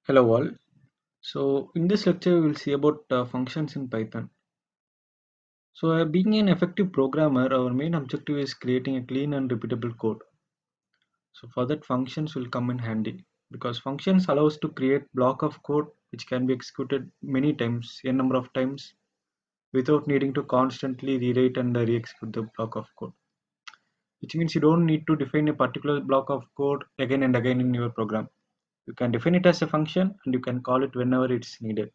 Hello all. So in this lecture we will see about functions in Python. So being an effective programmer, our main objective is creating a clean and repeatable code. So for that functions will come in handy because functions allow us to create block of code which can be executed many times, a number of times without needing to constantly rewrite and re-execute the block of code. Which means you don't need to define a particular block of code again and again in your program. You can define it as a function and you can call it whenever it's needed.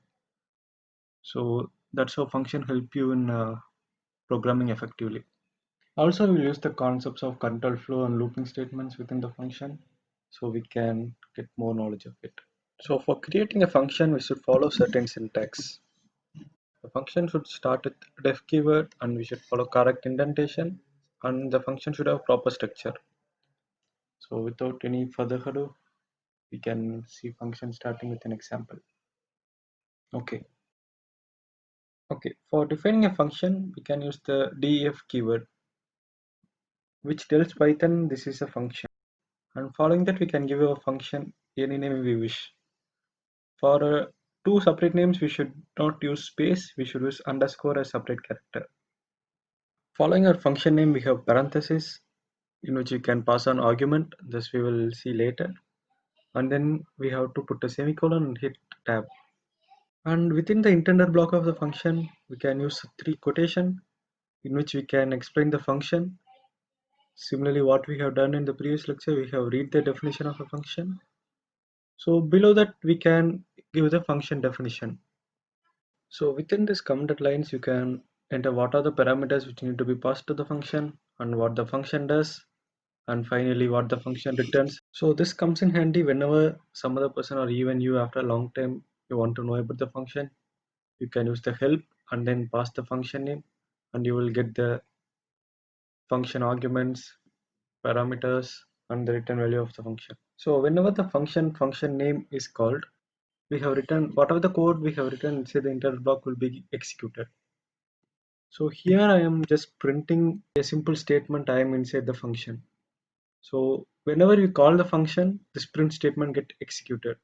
So that's how function help you in programming effectively. Also, we'll use the concepts of control flow and looping statements within the function so we can get more knowledge of it. So for creating a function, we should follow certain syntax. The function should start with def keyword and we should follow correct indentation and the function should have proper structure. So without any further ado, we can see function starting with an example. Okay. Okay, for defining a function, we can use the def keyword, which tells Python this is a function. And following that, we can give a function any name we wish. For two separate names, we should not use space, we should use underscore as separate character. Following our function name, we have parenthesis in which we can pass an argument, this we will see later. And then we have to put a semicolon and hit tab. And within the intended block of the function, we can use three quotation in which we can explain the function. Similarly, what we have done in the previous lecture, we have read the definition of a function. So below that, we can give the function definition. So within this commented lines, you can enter what are the parameters which need to be passed to the function and what the function does, and finally what the function returns. So this comes in handy whenever some other person or even you after a long time you want to know about the function. You can use the help and then pass the function name and you will get the function arguments, parameters and the return value of the function. So whenever the function name is called, we have written whatever the code we have written inside the inter block will be executed. So here I am just printing a simple statement I am inside the function. So whenever we call the function, this print statement get executed.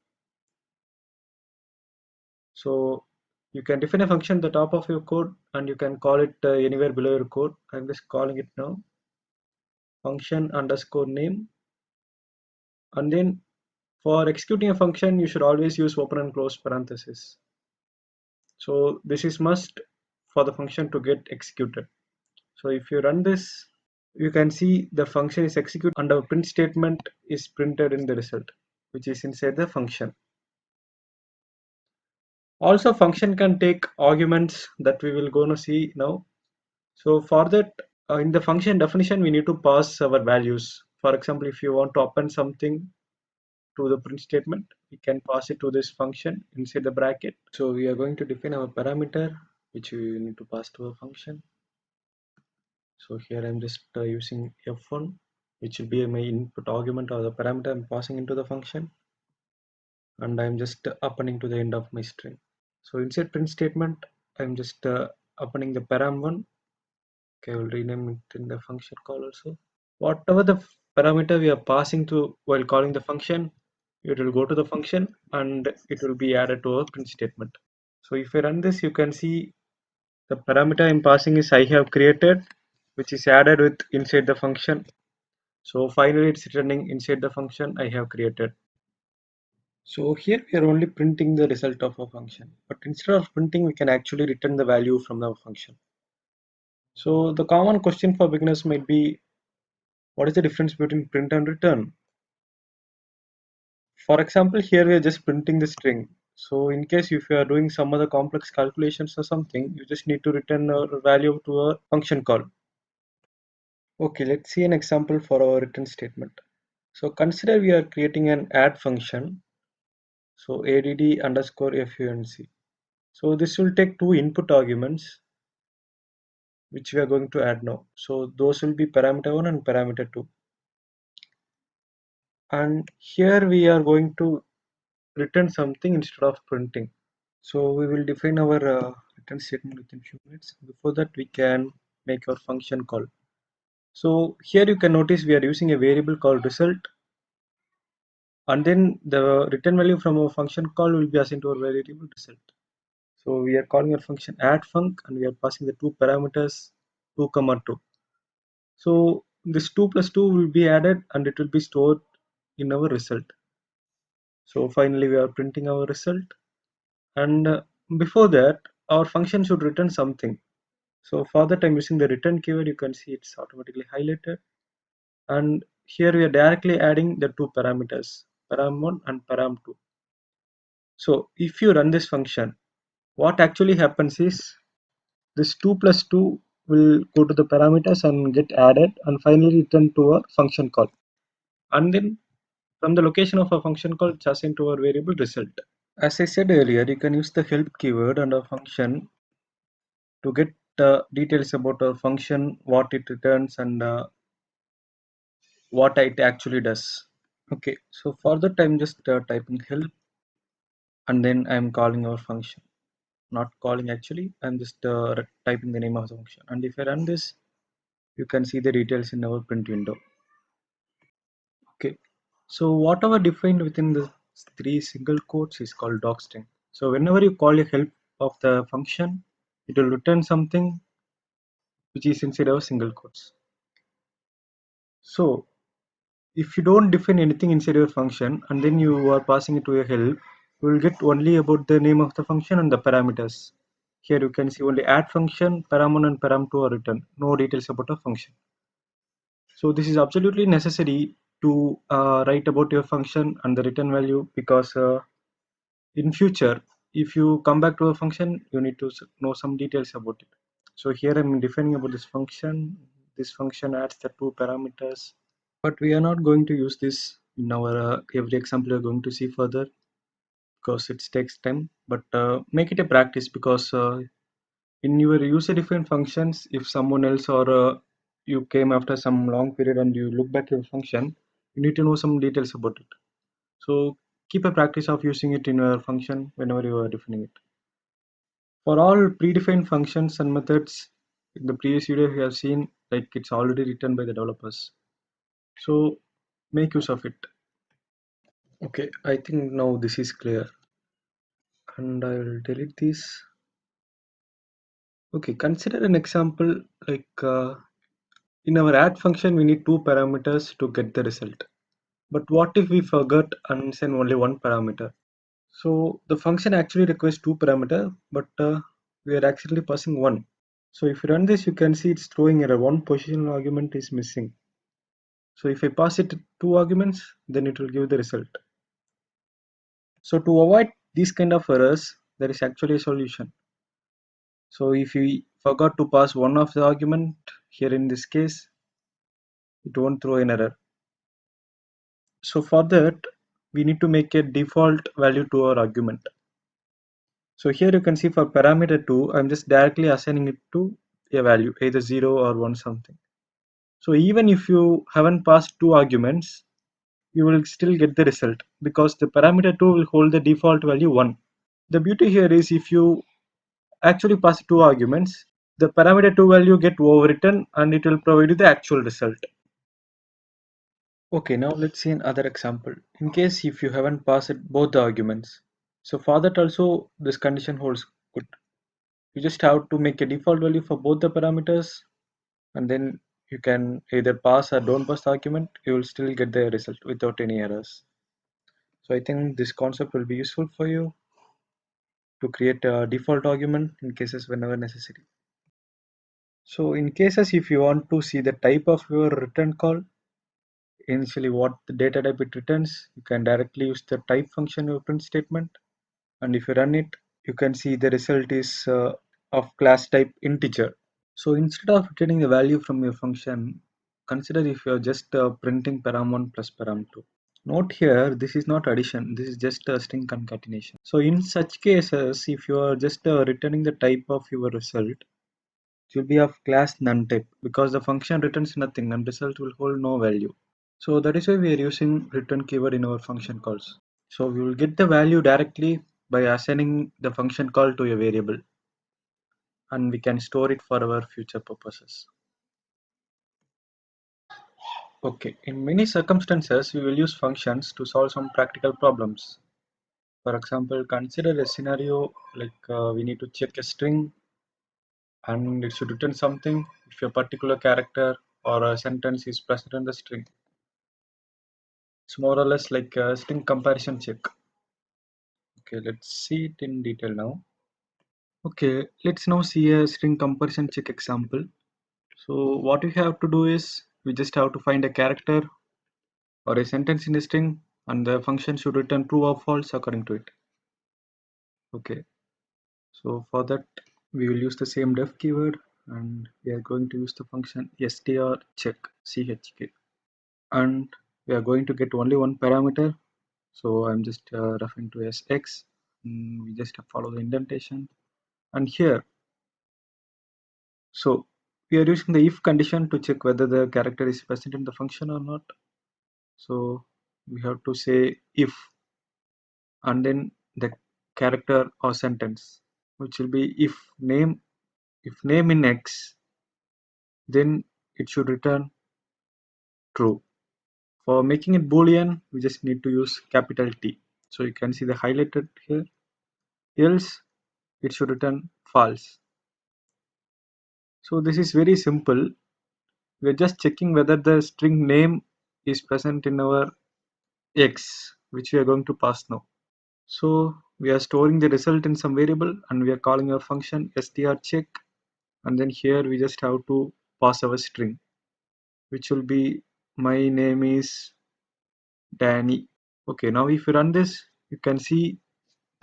So you can define a function at the top of your code and you can call it anywhere below your code. I'm just calling it now function underscore name, and then for executing a function you should always use open and close parentheses. So this is must for the function to get executed. So if you run this, you can see the function is executed and our print statement is printed in the result, which is inside the function. Also function can take arguments that we will going to see now. So for that, in the function definition we need to pass our values. For example, if you want to append something to the print statement, we can pass it to this function inside the bracket. So we are going to define our parameter which we need to pass to a function. So here I'm just using f1, which will be my input argument or the parameter I'm passing into the function, and I'm just appending to the end of my string. So inside print statement, I'm just appending the param1. Okay, I will rename it in the function call also. Whatever the parameter we are passing to while calling the function, it will go to the function and it will be added to our print statement. So if I run this, you can see the parameter I'm passing is I have created, which is added with inside the function. So finally it's returning inside the function I have created. So here we are only printing the result of a function, but instead of printing, we can actually return the value from the function. So the common question for beginners might be, what is the difference between print and return? For example, here we are just printing the string. So in case if you are doing some other complex calculations or something, you just need to return a value to a function call. Okay, let's see an example for our return statement. So consider we are creating an add function. So add underscore func. So this will take two input arguments which we are going to add now. So those will be parameter 1 and parameter 2. And here we are going to return something instead of printing. So we will define our return statement within few minutes. Before that we can make our function call. So here you can notice we are using a variable called result and then the return value from our function call will be assigned to our variable result. So we are calling our function add func and we are passing the two parameters 2 comma 2. So this 2 plus 2 will be added and it will be stored in our result. So finally we are printing our result, and before that our function should return something. So for that I'm using the return keyword. You can see it's automatically highlighted, and here we are directly adding the two parameters param1 and param2. So if you run this function, what actually happens is this 2 plus 2 will go to the parameters and get added and finally return to our function call, and then from the location of a function call it's assigned to our variable result. As I said earlier, you can use the help keyword and a function to get details about our function, what it returns, and what it actually does. Okay, so for that I'm just typing help and then I'm calling our function. Not calling actually, I'm just typing the name of the function. And if I run this, you can see the details in our print window. Okay, so whatever defined within the three single quotes is called docstring. So whenever you call a help of the function, it will return something which is inside our single quotes. So if you don't define anything inside your function and then you are passing it to a help, you will get only about the name of the function and the parameters. Here you can see only add function, param1 and param2 are written, no details about a function. So this is absolutely necessary to write about your function and the return value, because in future if you come back to a function you need to know some details about it. So here I'm defining about this function adds the two parameters, but we are not going to use this in our every example we are going to see further because it takes time, but make it a practice, because in your user defined functions, if someone else or you came after some long period and you look back your function, you need to know some details about it. So keep a practice of using it in your function whenever you are defining it. For all predefined functions and methods, in the previous video we have seen like it's already written by the developers. So make use of it. Okay, I think now this is clear and I will delete this. Okay, consider an example like in our add function we need two parameters to get the result. But what if we forgot and send only one parameter? So the function actually requires two parameter, but we are actually passing one. So if you run this, you can see it's throwing error. One positional argument is missing. So if I pass it two arguments, then it will give the result. So to avoid these kind of errors, there is actually a solution. So if we forgot to pass one of the argument, here in this case, it won't throw an error. So for that, we need to make a default value to our argument. So here you can see for parameter 2, I'm just directly assigning it to a value, either 0 or 1 something. So even if you haven't passed two arguments, you will still get the result because the parameter 2 will hold the default value 1. The beauty here is if you actually pass two arguments, the parameter 2 value get overwritten and it will provide you the actual result. Okay, now let's see another example. In case if you haven't passed both the arguments. So for that also this condition holds good. You just have to make a default value for both the parameters and then you can either pass or don't pass the argument, you will still get the result without any errors. So I think this concept will be useful for you to create a default argument in cases whenever necessary. So in cases if you want to see the type of your return call, initially what the data type it returns, you can directly use the type function of print statement, and if you run it, you can see the result is of class type integer. So instead of returning the value from your function, consider if you are just printing param1 plus param2. Note here, this is not addition, this is just a string concatenation. So in such cases, if you are just returning the type of your result, it will be of class none type because the function returns nothing and result will hold no value. So that is why we are using return keyword in our function calls. So we will get the value directly by assigning the function call to a variable, and we can store it for our future purposes. Okay, in many circumstances, we will use functions to solve some practical problems. For example, consider a scenario like we need to check a string and it should return something if a particular character or a sentence is present in the string. It's more or less like a string comparison check. Okay, let's see it in detail now. Okay, let's now see a string comparison check example. So what we have to do is we just have to find a character or a sentence in a string and the function should return true or false according to it. Okay, so for that we will use the same def keyword and we are going to use the function strcheck chk and we are going to get only one parameter. So I'm just referring to as x. We just follow the indentation and here, so we are using the if condition to check whether the character is present in the function or not. So we have to say if and then the character or sentence, which will be if name in x, then it should return true. For making it boolean, we just need to use capital T. So you can see the highlighted here, else it should return false. So this is very simple. We are just checking whether the string name is present in our x, which we are going to pass now. So we are storing the result in some variable and we are calling our function strcheck, and then here we just have to pass our string, which will be my name is Danny. Okay, now if you run this, you can see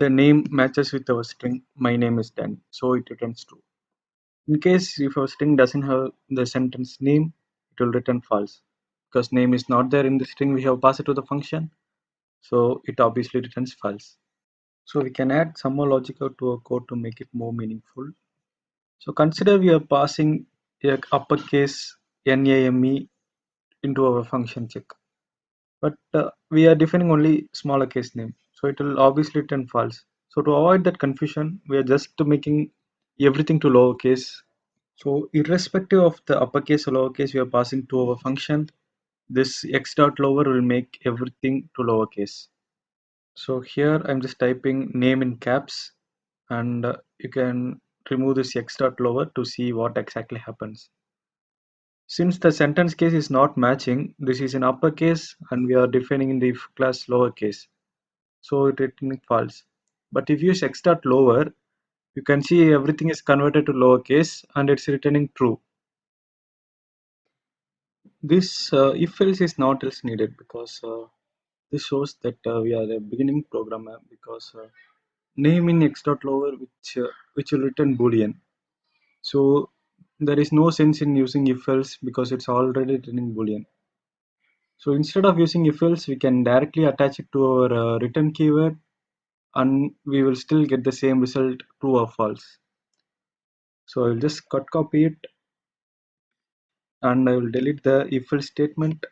the name matches with our string my name is Danny, so it returns true. In case if our string doesn't have the sentence name, it will return false because name is not there in the string we have passed it to the function, so it obviously returns false. So we can add some more logic out to our code to make it more meaningful. So consider we are passing a uppercase NAME into our function check, but we are defining only smaller case name, so it will obviously return false. So to avoid that confusion, we are just making everything to lowercase. So irrespective of the uppercase or lowercase we are passing to our function, this x dot lower will make everything to lowercase. So here I'm just typing name in caps and you can remove this x dot lower to see what exactly happens. Since the sentence case is not matching, this is in uppercase and we are defining in the if class lowercase, so it returning false. But if you use x dot lower, you can see everything is converted to lowercase and it's returning true. This if else is not else needed because this shows that we are a beginning programmer because name in x dot lower which will return boolean. So there is no sense in using if else because it's already returning boolean. So instead of using if else, we can directly attach it to our return keyword and we will still get the same result true or false. So I'll just cut copy it and I will delete the if else statement.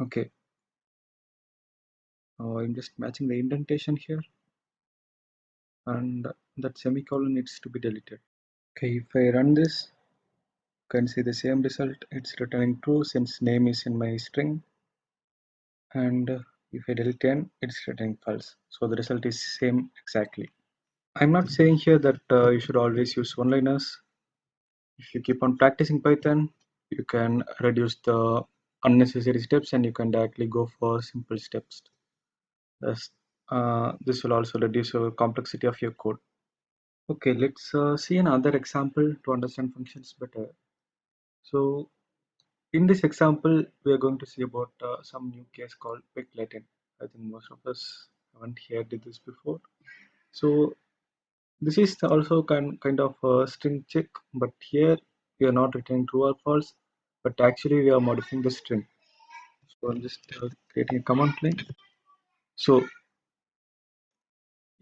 Okay, I'm just matching the indentation here and that semicolon needs to be deleted. Okay, if I run this, you can see the same result. It's returning true since name is in my string, and if I delete n, it's returning false. So the result is same exactly. I'm not saying here that you should always use one-liners. If you keep on practicing Python, you can reduce the unnecessary steps and you can directly go for simple steps. Thus, this will also reduce the complexity of your code. Okay, let's see another example to understand functions better. So in this example, we are going to see about some new case called quick Latin. I think most of us haven't heard this before. So this is also kind of a string check, but here we are not returning true or false, but actually we are modifying the string. So I'm just creating a command line. So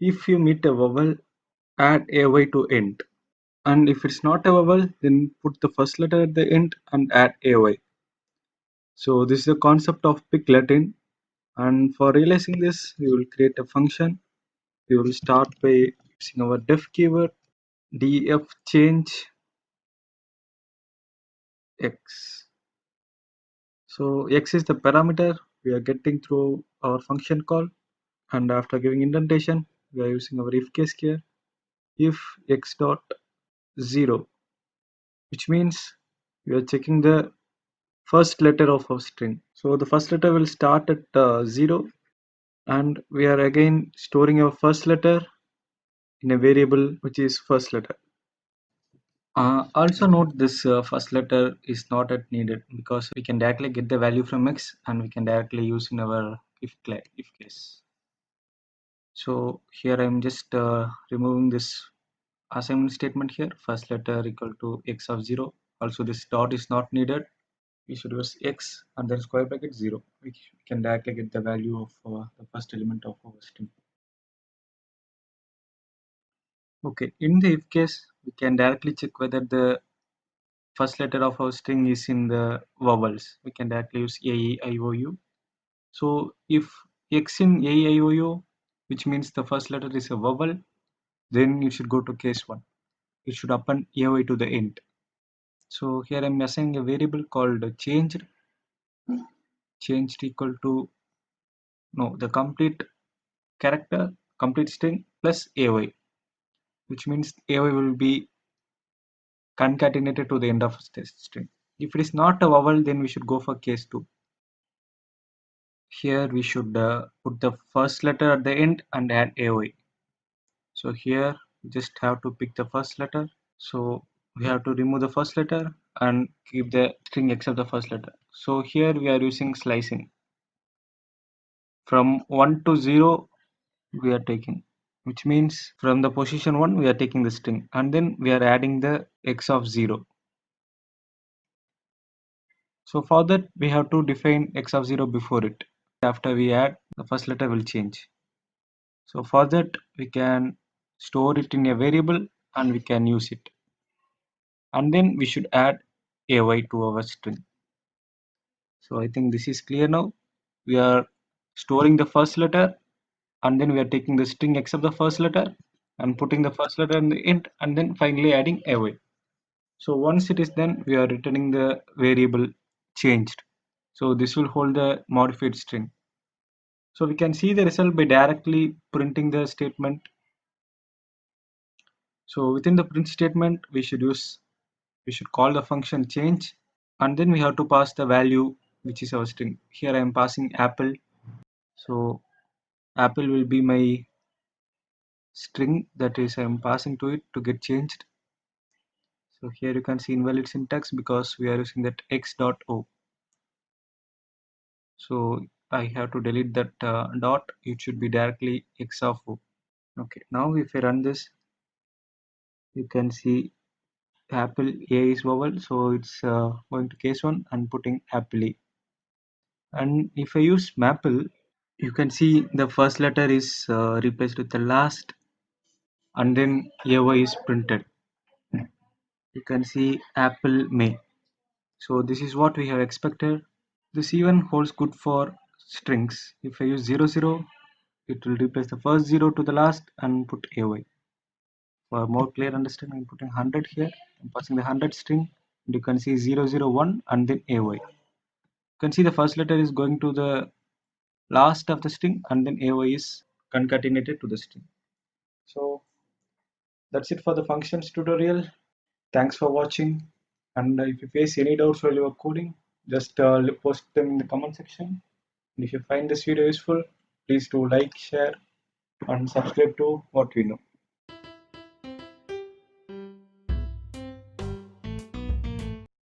if you meet a vowel, add ay to end, and if it's not a vowel, then put the first letter at the end and add ay. So this is the concept of pick Latin, and for realizing this, we will create a function. We will start by using our def keyword def change x. So x is the parameter we are getting through our function call, and after giving indentation, we are using our if case here. If x dot 0, which means we are checking the first letter of our string. So the first letter will start at 0, and we are again storing our first letter in a variable which is first letter. Also note this first letter is not at needed because we can directly get the value from x and we can directly use in our if case. So here I'm just removing this assignment statement here, first letter equal to x of 0. Also this dot is not needed. We should use x and then square bracket 0, which we can directly get the value of the first element of our string. Okay, in the if case, we can directly check whether the first letter of our string is in the vowels. We can directly use a, e, I, o, u. So if x in a, e, I, o, u, which means the first letter is a vowel, then you should go to case 1. You should append ay to the end. So here I'm assigning a variable called changed equal to the complete character, complete string plus ay, which means ay will be concatenated to the end of test string. If it is not a vowel, then we should go for case 2. Here we should put the first letter at the end and add ay. So here we just have to pick the first letter. So we have to remove the first letter and keep the string except the first letter. So here we are using slicing. From 1 to 0 we are taking, which means from the position 1 we are taking the string and then we are adding the x of 0. So for that we have to define x of 0 before it. After we add, the first letter will change. So for that we can store it in a variable and we can use it. And then we should add ay to our string. So I think this is clear now. We are storing the first letter and then we are taking the string except the first letter and putting the first letter in the end and then finally adding ay. So once it is done, we are returning the variable changed. So this will hold the modified string. So we can see the result by directly printing the statement. So within the print statement, we should call the function change, and then we have to pass the value which is our string. Here I am passing apple. So apple will be my string, that is I am passing to it to get changed. So here you can see invalid syntax because we are using that x.o. So I have to delete that dot. It should be directly x of o. Okay, now if I run this, you can see apple a is vowel, so it's going to case 1 and putting apple a. And if I use maple, you can see the first letter is replaced with the last and then ay is printed. You can see apple may. So this is what we have expected. This even holds good for strings. If I use 00, it will replace the first 0 to the last and put ay. For more clear understanding, I'm putting 100 here. I'm passing the 100 string. And you can see 001 and then ay. You can see the first letter is going to the last of the string and then ay is concatenated to the string. So that's it for the functions tutorial. Thanks for watching. And if you face any doubts while you are coding, just post them in the comment section. And if you find this video useful, please do like, share, and subscribe to What We Know.